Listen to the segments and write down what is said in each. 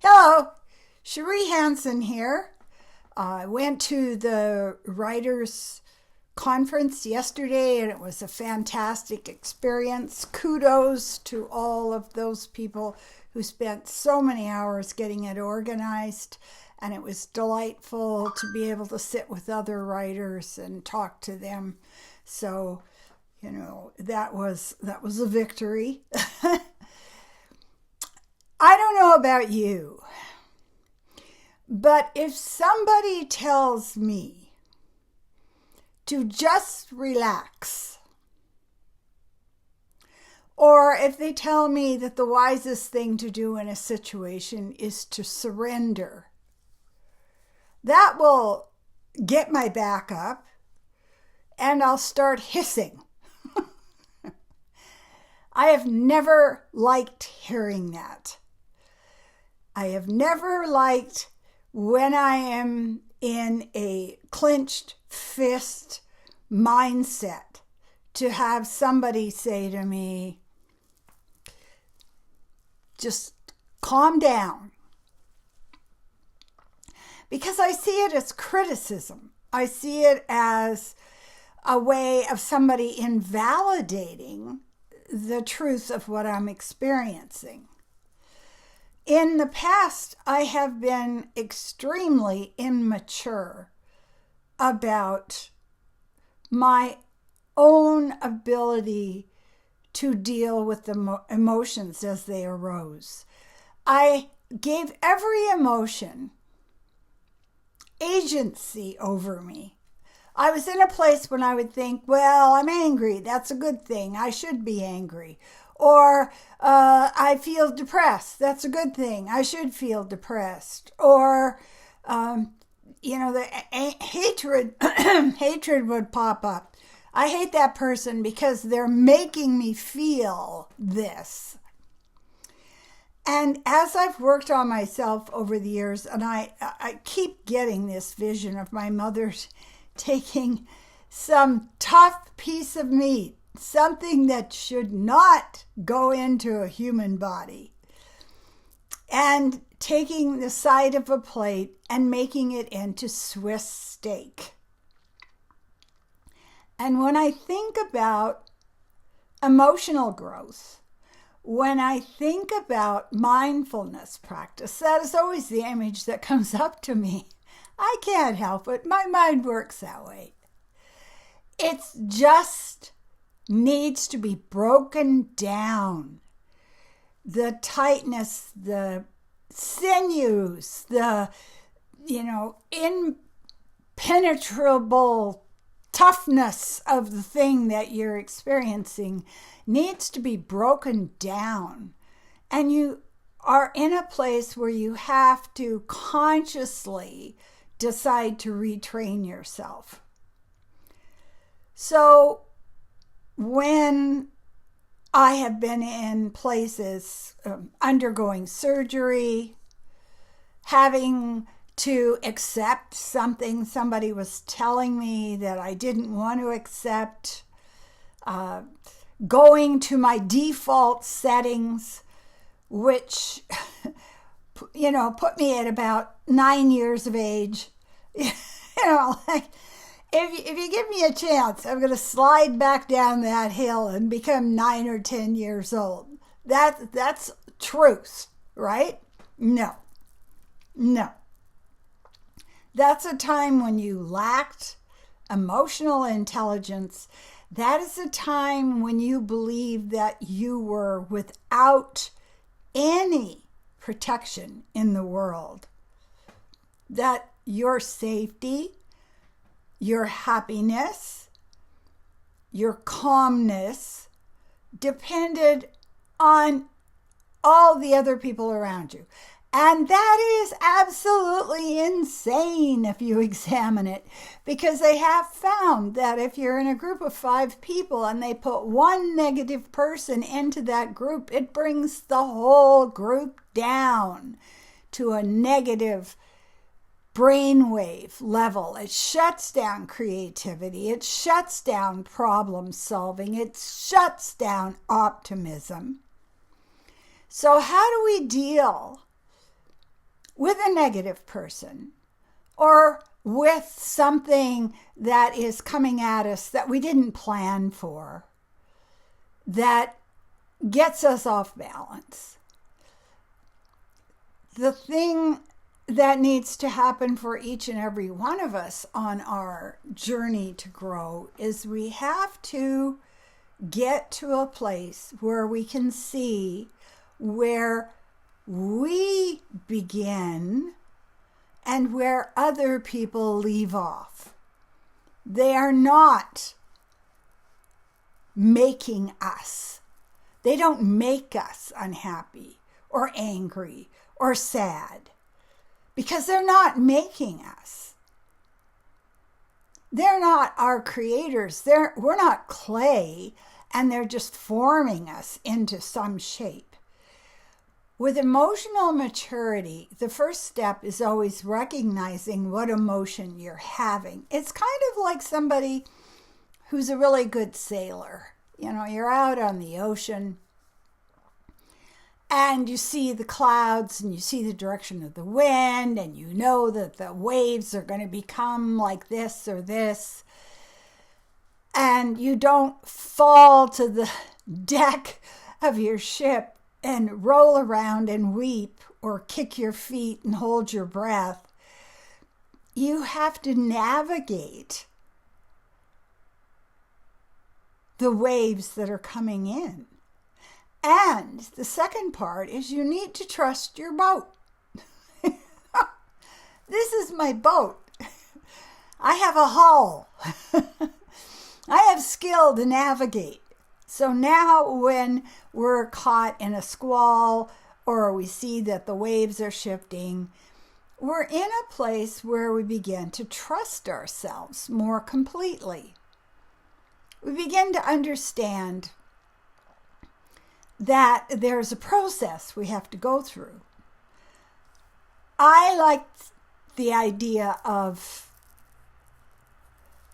Hello, Cherie Hanson here. I went to the writers' conference yesterday and it was a fantastic experience. Kudos to all of those people who spent so many hours getting it organized. And it was delightful to be able to sit with other writers and talk to them. So, that was a victory. I don't know about you, but if somebody tells me to just relax, or if they tell me that the wisest thing to do in a situation is to surrender, that will get my back up and I'll start hissing. I have never liked hearing that. I have never liked when I am in a clenched fist mindset to have somebody say to me, just calm down. Because I see it as criticism. I see it as a way of somebody invalidating the truth of what I'm experiencing. In the past, I have been extremely immature about my own ability to deal with the emotions as they arose. I gave every emotion agency over me. I was in a place when I would think, well, I'm angry. That's a good thing. I should be angry. Or I feel depressed. That's a good thing. I should feel depressed. Or, the hatred, hatred would pop up. I hate that person because they're making me feel this. And as I've worked on myself over the years, and I keep getting this vision of my mother taking some tough piece of meat, something that should not go into a human body, and taking the side of a plate and making it into Swiss steak. And when I think about emotional growth, when I think about mindfulness practice, that is always the image that comes up to me. I can't help it. My mind works that way. It's just needs to be broken down. The tightness, the sinews, the, impenetrable toughness of the thing that you're experiencing needs to be broken down. And you are in a place where you have to consciously decide to retrain yourself. So, when I have been in places undergoing surgery, having to accept something somebody was telling me that I didn't want to accept, going to my default settings, which, put me at about 9 years of age, If you give me a chance, I'm going to slide back down that hill and become 9 or 10 years old. That's truth, right? No. That's a time when you lacked emotional intelligence. That is a time when you believed that you were without any protection in the world. That your safety, your happiness, your calmness depended on all the other people around you. And that is absolutely insane if you examine it, because they have found that if you're in a group of 5 people and they put one negative person into that group, it brings the whole group down to a negative brainwave level. It shuts down creativity. It shuts down problem solving. It shuts down optimism. So how do we deal with a negative person or with something that is coming at us that we didn't plan for, that gets us off balance. The thing that needs to happen for each and every one of us on our journey to grow is we have to get to a place where we can see where we begin and where other people leave off. They are not making us. They don't make us unhappy or angry or sad because they're not making us. They're not our creators. We're not clay, and they're just forming us into some shape. With emotional maturity, the first step is always recognizing what emotion you're having. It's kind of like somebody who's a really good sailor. You know, you're out on the ocean and you see the clouds and you see the direction of the wind and you know that the waves are going to become like this or this. And you don't fall to the deck of your ship and roll around and weep or kick your feet and hold your breath. You have to navigate the waves that are coming in. And the second part is you need to trust your boat. This is my boat. I have a hull. I have skill to navigate. So now when we're caught in a squall or we see that the waves are shifting, we're in a place where we begin to trust ourselves more completely. We begin to understand that there's a process we have to go through. I like the idea of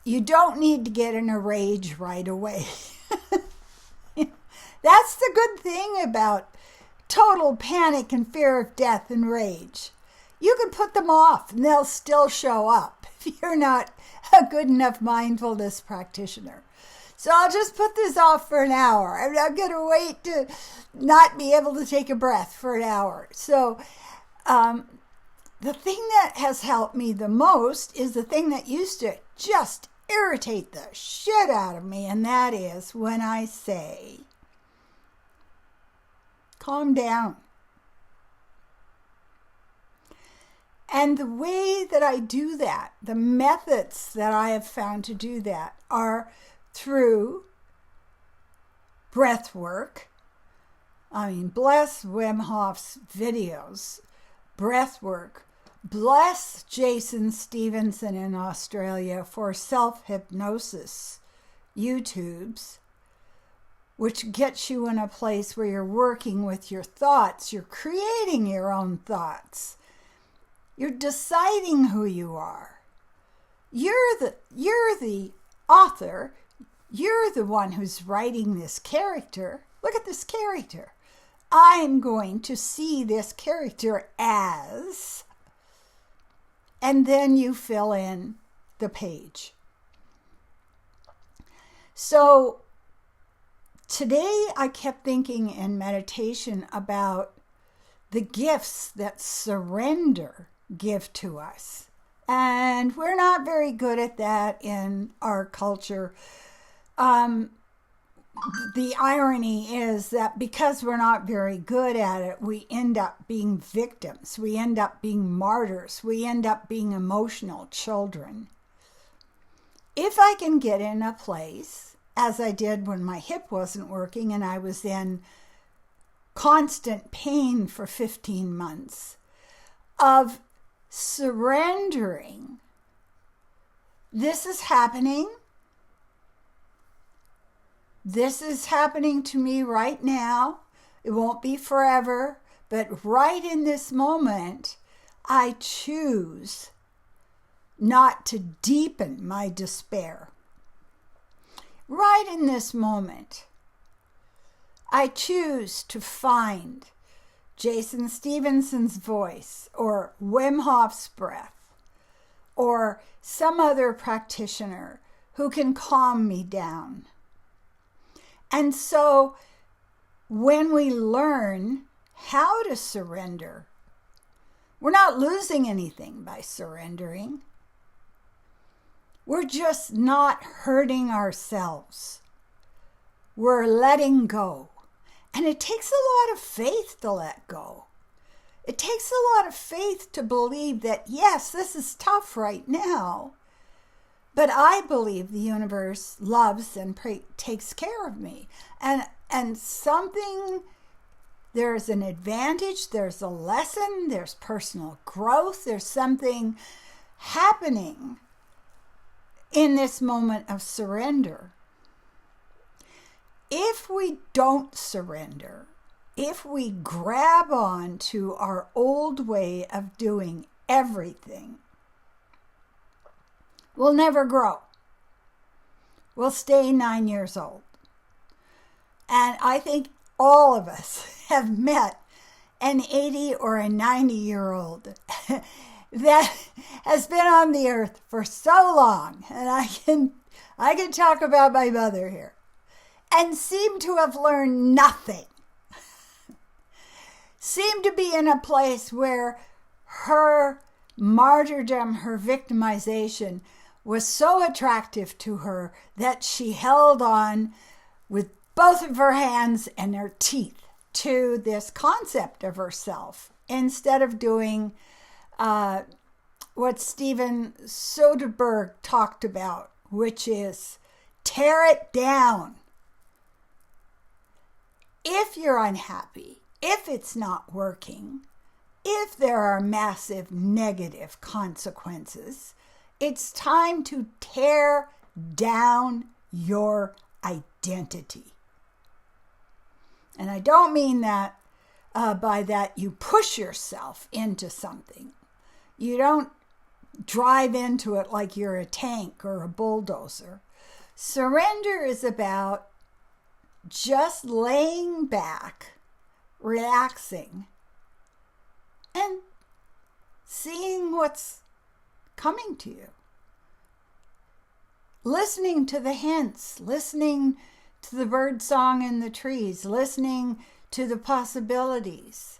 you don't need to get in a rage right away. That's the good thing about total panic and fear of death and rage. You can put them off and they'll still show up if you're not a good enough mindfulness practitioner. So I'll just put this off for an hour. I'm going to wait to not be able to take a breath for an hour. So the thing that has helped me the most is the thing that used to just irritate the shit out of me, and that is when I say, calm down. And the way that I do that, the methods that I have found to do that are through breath work. I mean, bless Wim Hof's videos, breath work. Bless Jason Stevenson in Australia for self-hypnosis YouTubes, which gets you in a place where you're working with your thoughts. You're creating your own thoughts. You're deciding who you are. You're the author. You're the one who's writing this character. Look at this character. I'm going to see this character as, and then you fill in the page. So today I kept thinking in meditation about the gifts that surrender give to us. And we're not very good at that in our culture. The irony is that because we're not very good at it, we end up being victims. We end up being martyrs. We end up being emotional children. If I can get in a place, as I did when my hip wasn't working and I was in constant pain for 15 months, of surrendering, this is happening. This is happening to me right now. It won't be forever, but right in this moment, I choose not to deepen my despair. Right in this moment, I choose to find Jason Stevenson's voice, or Wim Hof's breath, or some other practitioner who can calm me down. And so when we learn how to surrender, we're not losing anything by surrendering. We're just not hurting ourselves. We're letting go. And it takes a lot of faith to let go. It takes a lot of faith to believe that, yes, this is tough right now, but I believe the universe loves and takes care of me. And something, there's an advantage, there's a lesson, there's personal growth, there's something happening in this moment of surrender. If we don't surrender, if we grab on to our old way of doing everything, we'll never grow. We'll stay 9 years old. And I think all of us have met an 80 or a 90-year-old that has been on the earth for so long. And I can talk about my mother here. And seem to have learned nothing. Seem to be in a place where her martyrdom, her victimization was so attractive to her that she held on with both of her hands and her teeth to this concept of herself instead of doing what Steven Soderbergh talked about, which is tear it down. If you're unhappy, if it's not working, if there are massive negative consequences, it's time to tear down your identity. And I don't mean that by that you push yourself into something. You don't drive into it like you're a tank or a bulldozer. Surrender is about just laying back, relaxing, and seeing what's coming to you. Listening to the hints, listening to the bird song in the trees, listening to the possibilities.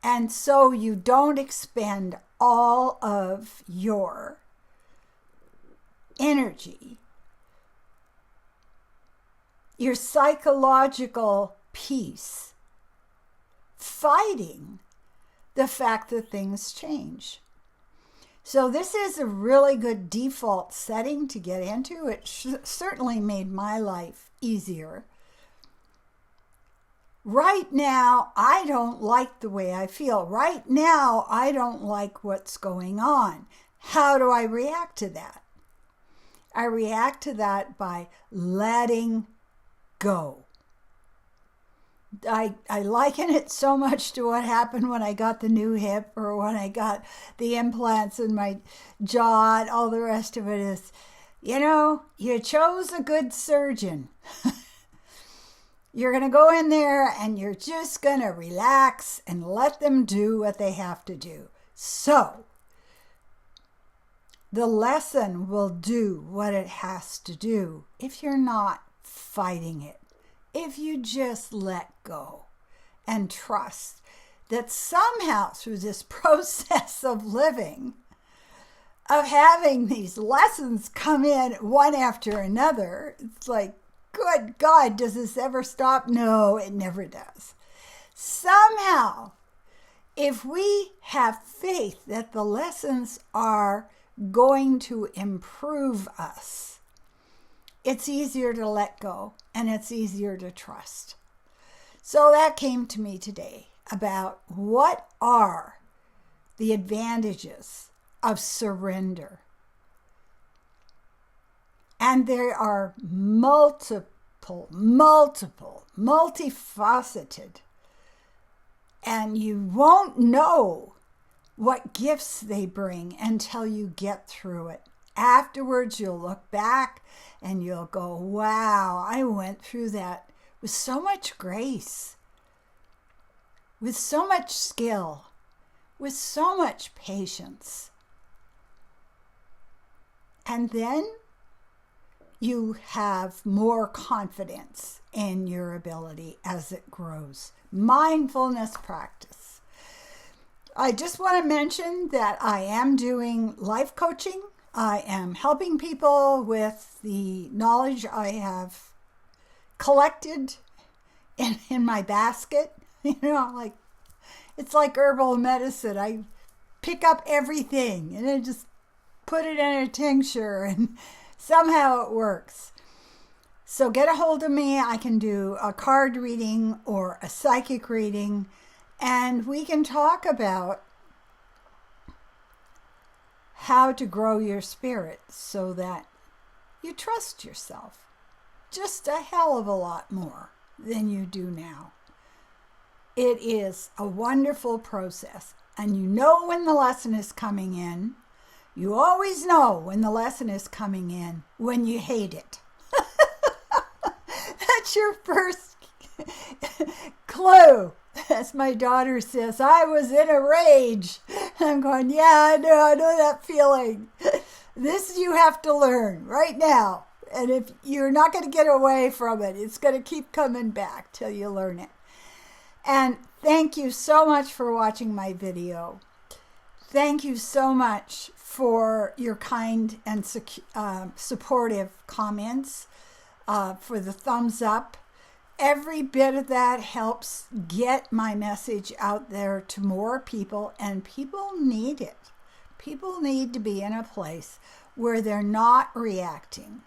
And so you don't expend all of your energy, your psychological peace, fighting the fact that things change. So this is a really good default setting to get into. It certainly made my life easier. Right now, I don't like the way I feel. Right now, I don't like what's going on. How do I react to that? I react to that by letting go. I liken it so much to what happened when I got the new hip or when I got the implants in my jaw and all the rest of it is, you chose a good surgeon. You're going to go in there and you're just going to relax and let them do what they have to do. So the lesson will do what it has to do if you're not fighting it. If you just let go and trust that somehow through this process of living, of having these lessons come in one after another, it's like, good God, does this ever stop? No, it never does. Somehow, if we have faith that the lessons are going to improve us, it's easier to let go and it's easier to trust. So that came to me today about what are the advantages of surrender. And there are multifaceted. And you won't know what gifts they bring until you get through it. Afterwards, you'll look back and you'll go, wow, I went through that with so much grace. with so much skill, with so much patience. And then you have more confidence in your ability as it grows. Mindfulness practice. I just want to mention that I am doing life coaching. I am helping people with the knowledge I have collected in my basket. Like it's like herbal medicine. I pick up everything and I just put it in a tincture and somehow it works. So get a hold of me. I can do a card reading or a psychic reading, and we can talk about how to grow your spirit so that you trust yourself just a hell of a lot more than you do now. It is a wonderful process, and you know when the lesson is coming in. You always know when the lesson is coming in when you hate it. That's your first clue. As my daughter says, I was in a rage. I'm going, yeah, I know that feeling. This you have to learn right now. And if you're not going to get away from it, it's going to keep coming back till you learn it. And thank you so much for watching my video. Thank you so much for your kind and supportive comments, for the thumbs up. Every bit of that helps get my message out there to more people, and people need it. People need to be in a place where they're not reacting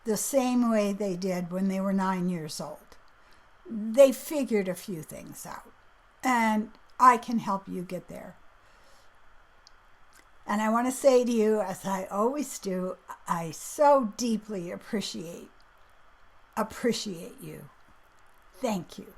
the same way they did when they were 9 years old. They figured a few things out, and I can help you get there. And I want to say to you, as I always do, I so deeply appreciate you. Thank you.